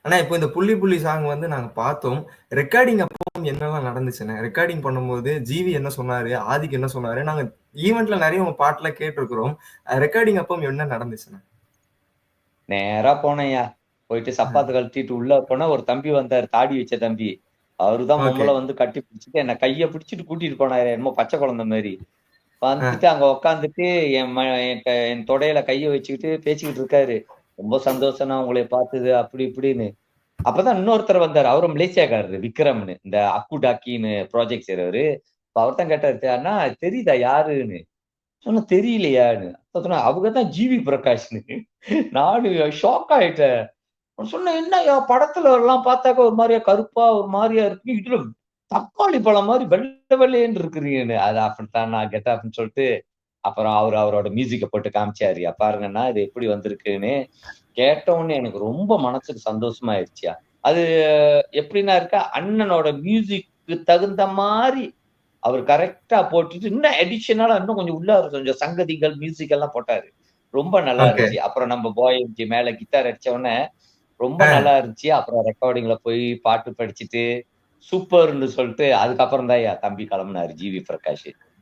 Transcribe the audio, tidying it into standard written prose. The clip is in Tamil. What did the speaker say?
ஆனா இப்போ இந்த புள்ளி புள்ளி சாங் வந்து நாங்க பார்த்தோம். ரெக்கார்டிங் அப்போ என்னலாம் நடந்துச்சுண்ணே? ரெக்கார்டிங் பண்ணும்போது ஜிவி என்ன சொன்னாரு? ஆதிக் என்ன சொன்னாரு? நாங்க ஈவென்ட்ல நெறைய உங்க பாட்டுலாம் கேட்டுருக்கிறோம். ரெக்கார்டிங் அப்போ என்ன நடந்துச்சுண்ணே? நேரா போனேன்யா. போயிட்டு சப்பாத்த கழட்டிட்டு உள்ள போனா ஒரு தம்பி வந்தாரு. தாடி வச்ச தம்பி. அவரு தான் ஓகே. மொம்மல வந்து கட்டி பிடிச்சுட்டு என்ன கைய பிடிச்சுட்டு கூட்டிட்டு போனாரு. என்னமோ பச்சை குழந்தை மாரி. ஆ. வந்துட்டு அங்க உட்காந்துட்டு என் தொடையில கைய வச்சுக்கிட்டு பேசிக்கிட்டு இருக்காரு. ரொம்ப சந்தோஷம்ண்ணா உங்களைய பார்த்தது அப்படி இப்படின்னு. அப்பதான் இன்னொருத்தர் வந்தாரு. அவரும் மலேசியாக்காரரு விக்ரம்னு. இந்த அக்கு டாக்கின்னு ப்ராஜெக்ட் செய்றவரு. அப்ப அவர் தான் கேட்டாரு, "அண்ணா தெரியுதா யாருன்னு?" சொன்னேன், "தெரியலையான்னு." அப்ப சொன்னாரு, "அவங்க தான் ஜிவி பிரகாஷ்ன்னு." நானு ஷாக் ஆயிட்டேன். சொன்னேன், "என்னய்யா படத்துல எல்லாம் பார்த்தாக்கா ஒரு மாரியா கருப்பா ஒரு மாரியா இருக்கு. இதுல தக்காளி பழம் மாரி வெள்ள வெள்ளேன்னு இருக்கிறீங்கன்னு." அது அப்படித்தான் நான் கெட்டப்ன்னு சொல்லிட்டு, அப்புறம் அவரோட மியூசிக்க போட்டு காமிச்சாருய்யா. பாருங்கண்ணா இது எப்படி வந்திருக்குன்னு. கேட்ட உடனே எனக்கு ரொம்ப மனசுக்கு சந்தோஷமாயிருச்சுயா. அது எப்படின்னா இருக்கா, அண்ணனோட மியூசிக்கு தகுந்த மாரி அவரு கரெக்ட்டா போட்டுட்டு, இன்னும் அடிஷனலா இன்னும் கொஞ்சம் உள்ள கொஞ்சம் சங்கதிகள், மியூசிக் எல்லாம் போட்டாரு. ரொம்ப நல்லா ஓகே. இருந்துச்சு. அப்புறம் நம்ம பாய் எம்ஜி மேல கிட்டார் அடிச்ச உடனே ரொம்ப ஆ. நல்லா இருந்துச்சு. அப்புறம் ரெக்கார்டிங்ல போய் பாட்டு படிச்சுட்டு, சூப்பர்ன்னு சொல்லிட்டு அதுக்கப்புறம் தான்யா தம்பி கிளம்புனாரு ஜிவி பிரகாஷ்.